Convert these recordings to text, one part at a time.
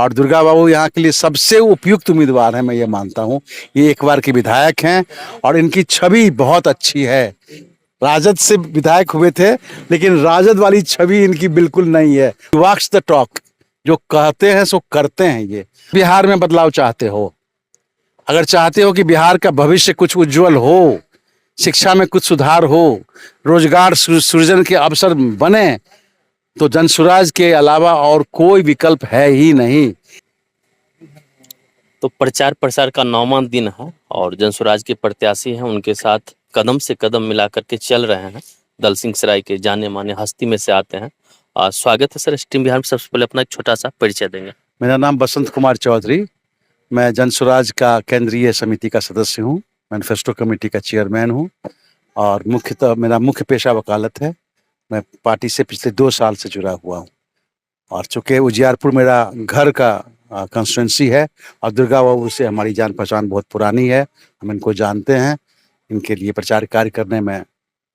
और दुर्गा बाबू यहाँ के लिए सबसे उपयुक्त उम्मीदवार है, मैं ये मानता हूँ। ये एक बार के विधायक हैं और इनकी छवि बहुत अच्छी है। राजद से विधायक हुए थे, लेकिन राजद वाली छवि इनकी बिल्कुल नहीं है। वॉक्स द टॉक, जो कहते हैं सो करते हैं। ये बिहार में बदलाव चाहते हो, अगर चाहते हो कि बिहार का भविष्य कुछ उज्जवल हो, शिक्षा में कुछ सुधार हो, रोजगार सृजन के अवसर बने, तो जनसुराज के अलावा और कोई विकल्प है ही नहीं। तो प्रचार प्रसार का 9वां दिन है और जनसुराज के प्रत्याशी हैं, उनके साथ कदम से कदम मिला करके चल रहे हैं। दलसिंह सराय के जाने माने हस्ती में से आते हैं। स्वागत है सर स्ट्रीम बिहार में। सबसे पहले अपना एक छोटा सा परिचय देंगे। मेरा नाम बसंत कुमार चौधरी, मैं जनसुराज का केंद्रीय समिति का सदस्य हूँ, मैनिफेस्टो कमेटी का चेयरमैन हूँ और मुख्यतः मेरा मुख्य पेशा वकालत है। मैं पार्टी से पिछले 2 साल से जुड़ा हुआ हूँ और चूँकि उजियारपुर मेरा घर का कंस्टिट्यूंसी है और दुर्गा बाबू से हमारी जान पहचान बहुत पुरानी है, हम इनको जानते हैं। इनके लिए प्रचार कार्य करने में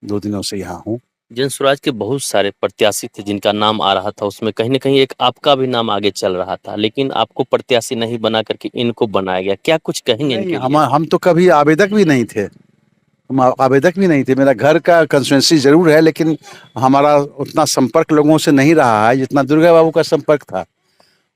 2 दिनों से यहाँ हूँ। जनसुराज के बहुत सारे प्रत्याशी थे जिनका नाम आ रहा था, उसमें कहीं ना कहीं एक आपका भी नाम आगे चल रहा था, लेकिन आपको प्रत्याशी नहीं बना करके इनको बनाया गया। क्या कुछ कहेंगे इनके लिए? हम तो कभी आवेदक भी नहीं थे, मेरा घर का कंस्टिट्यूंसी जरूर है, लेकिन हमारा उतना संपर्क लोगों से नहीं रहा है जितना दुर्गा बाबू का संपर्क था।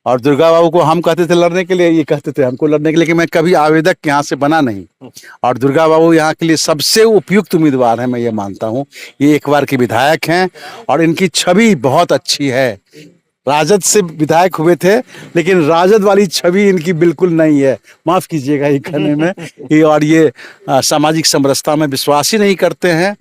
और दुर्गा बाबू को हम कहते थे लड़ने के लिए, ये कहते थे हमको लड़ने के लिए, कि मैं कभी आवेदक यहाँ से बना नहीं। और दुर्गा बाबू यहाँ के लिए सबसे उपयुक्त उम्मीदवार है, मैं ये मानता हूँ। ये एक बार के विधायक हैं और इनकी छवि बहुत अच्छी है। राजद से विधायक हुए थे, लेकिन राजद वाली छवि इनकी बिल्कुल नहीं है, माफ कीजिएगा ये कहने में। और ये सामाजिक समरसता में विश्वास ही नहीं करते हैं।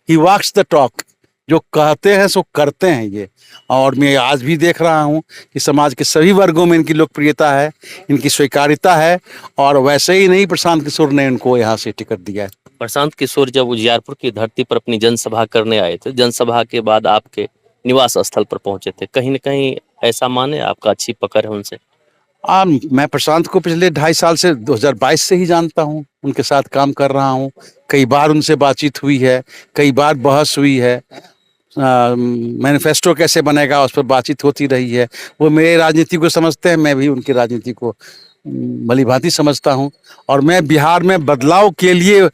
ही वॉक्स द टॉक, जो कहते हैं सो करते हैं ये। और मैं आज भी देख रहा हूँ कि समाज के सभी वर्गों में इनकी लोकप्रियता है, इनकी स्वीकार्यता है। और वैसे ही नहीं, प्रशांत किशोर ने इनको यहाँ से टिकट दिया है। प्रशांत किशोर जब उजियारपुर की धरती पर अपनी जनसभा करने आए थे, जनसभा के बाद आपके निवास स्थल पर पहुंचे थे, कहीं न कहीं ऐसा माने आपका अच्छी पकड़ है उनसे? मैं प्रशांत को पिछले 2.5 साल से 2022 से ही जानता हूँ, उनके साथ काम कर रहा हूँ। कई बार उनसे बातचीत हुई है, कई बार बहस हुई है। मैनिफेस्टो कैसे बनेगा उस पर बातचीत होती रही है। वो मेरे राजनीति को समझते हैं, मैं भी उनकी राजनीति को भली भांति समझता हूँ। और मैं बिहार में बदलाव के लिए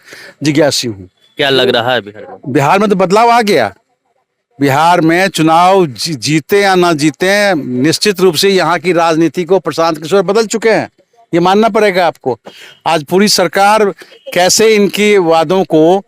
जिज्ञासु हूँ। क्या लग रहा है बिहार में? बिहार में तो बदलाव आ गया। बिहार में चुनाव जीते या ना जीते, निश्चित रूप से यहाँ की राजनीति को प्रशांत किशोर बदल चुके हैं, ये मानना पड़ेगा आपको। आज पूरी सरकार कैसे इनके वादों को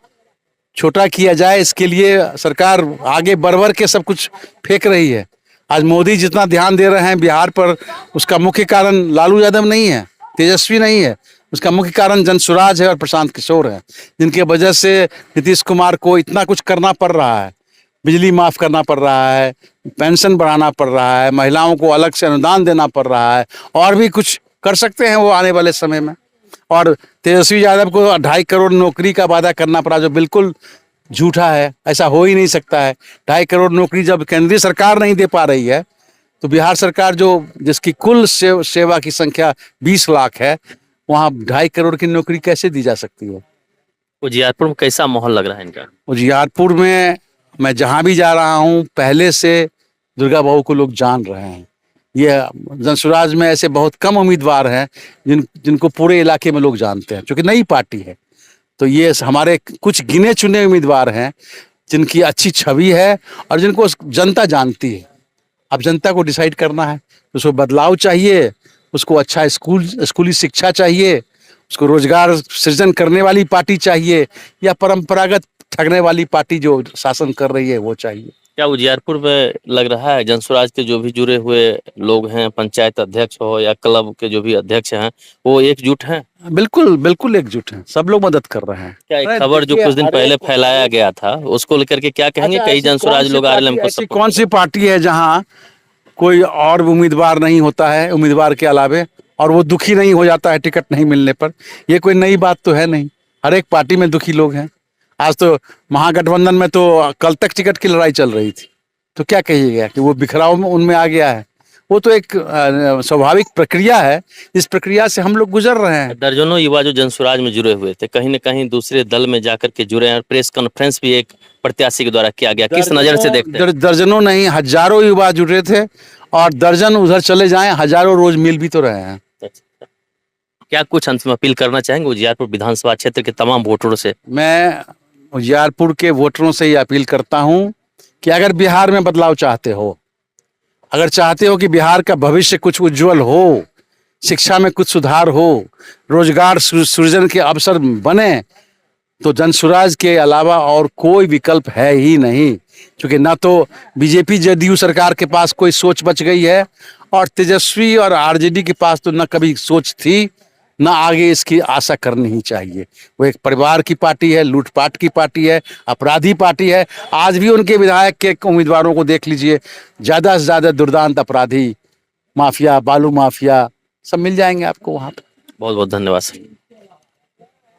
छोटा किया जाए, इसके लिए सरकार आगे बढ़ के सब कुछ फेंक रही है। आज मोदी जितना ध्यान दे रहे हैं बिहार पर, उसका मुख्य कारण लालू यादव नहीं है, तेजस्वी नहीं है, उसका मुख्य कारण जनसुराज है और प्रशांत किशोर है, जिनके वजह से नीतीश कुमार को इतना कुछ करना पड़ रहा है। बिजली माफ़ करना पड़ रहा है, पेंशन बढ़ाना पड़ रहा है, महिलाओं को अलग से अनुदान देना पड़ रहा है, और भी कुछ कर सकते हैं वो आने वाले समय में। और तेजस्वी यादव को 2.5 करोड़ नौकरी का वादा करना पड़ा, जो बिल्कुल झूठा है, ऐसा हो ही नहीं सकता है। 2.5 करोड़ नौकरी जब केंद्रीय सरकार नहीं दे पा रही है, तो बिहार सरकार जिसकी कुल सेवा की संख्या 20 लाख है, वहाँ 2.5 करोड़ की नौकरी कैसे दी जा सकती है? उजियारपुर में कैसा माहौल लग रहा है इनका? उजियारपुर में मैं जहाँ भी जा रहा हूँ, पहले से दुर्गा बाबू को लोग जान रहे हैं। ये जनसुराज में ऐसे बहुत कम उम्मीदवार हैं जिनको पूरे इलाके में लोग जानते हैं, क्योंकि नई पार्टी है। तो ये हमारे कुछ गिने चुने उम्मीदवार हैं जिनकी अच्छी छवि है और जिनको जनता जानती है। अब जनता को डिसाइड करना है, उसको बदलाव चाहिए, उसको अच्छा स्कूली शिक्षा चाहिए, उसको रोजगार सृजन करने वाली पार्टी चाहिए, या परंपरागत ठगने वाली पार्टी जो शासन कर रही है वो चाहिए। क्या उजियारपुर में लग रहा है जनसुराज के जो भी जुड़े हुए लोग हैं, पंचायत अध्यक्ष हो या क्लब के जो भी अध्यक्ष हैं, वो एकजुट हैं? बिल्कुल बिल्कुल एकजुट हैं, सब लोग मदद कर रहे हैं। क्या एक खबर जो कुछ दिन पहले फैलाया गया था, उसको लेकर के क्या कहेंगे? कई जनसुराज लोग आरएलएम को ऐसी कौन सी पार्टी है जहां कोई और उम्मीदवार नहीं होता है उम्मीदवार के अलावे, और वो दुखी नहीं हो जाता है टिकट नहीं मिलने पर? ये कोई नई बात तो है नहीं, हर एक पार्टी में दुखी लोग हैं। आज तो महागठबंधन में तो कल तक टिकट की लड़ाई चल रही थी, तो क्या कहिएगा कि वो बिखराव में उनमें आ गया है? वो तो एक स्वाभाविक प्रक्रिया है, इस प्रक्रिया से हम लोग गुजर रहे हैं। दर्जनों युवा जो जनसुराज में जुड़े हुए थे, कहीं न कहीं दूसरे दल में जाकर के जुड़े हैं। प्रेस कॉन्फ्रेंस भी एक प्रत्याशी के द्वारा किया गया, किस नजर से देखते हैं? दर्जनों नहीं, हजारों युवा जुड़े थे और दर्जन उधर चले जाएं, हजारों रोज मिल भी तो रहे हैं। क्या कुछ अंत में अपील करना चाहेंगे उजियारपुर विधानसभा क्षेत्र के तमाम वोटरों से? मैं उजियारपुर के वोटरों से ये अपील करता हूं कि अगर बिहार में बदलाव चाहते हो, अगर चाहते हो कि बिहार का भविष्य कुछ उज्जवल हो, शिक्षा में कुछ सुधार हो, रोजगार सृजन के अवसर बने, तो जनसुराज के अलावा और कोई विकल्प है ही नहीं। क्योंकि ना तो बीजेपी जदयू सरकार के पास कोई सोच बच गई है, और तेजस्वी और आरजेडी के पास तो ना कभी सोच थी, ना आगे इसकी आशा करनी ही चाहिए। वो एक परिवार की पार्टी है, लूटपाट की पार्टी है, अपराधी पार्टी है। आज भी उनके विधायक के उम्मीदवारों को देख लीजिए, ज़्यादा से ज़्यादा दुर्दांत अपराधी, माफिया, बालू माफिया सब मिल जाएंगे आपको वहाँ पे। बहुत बहुत धन्यवाद सर।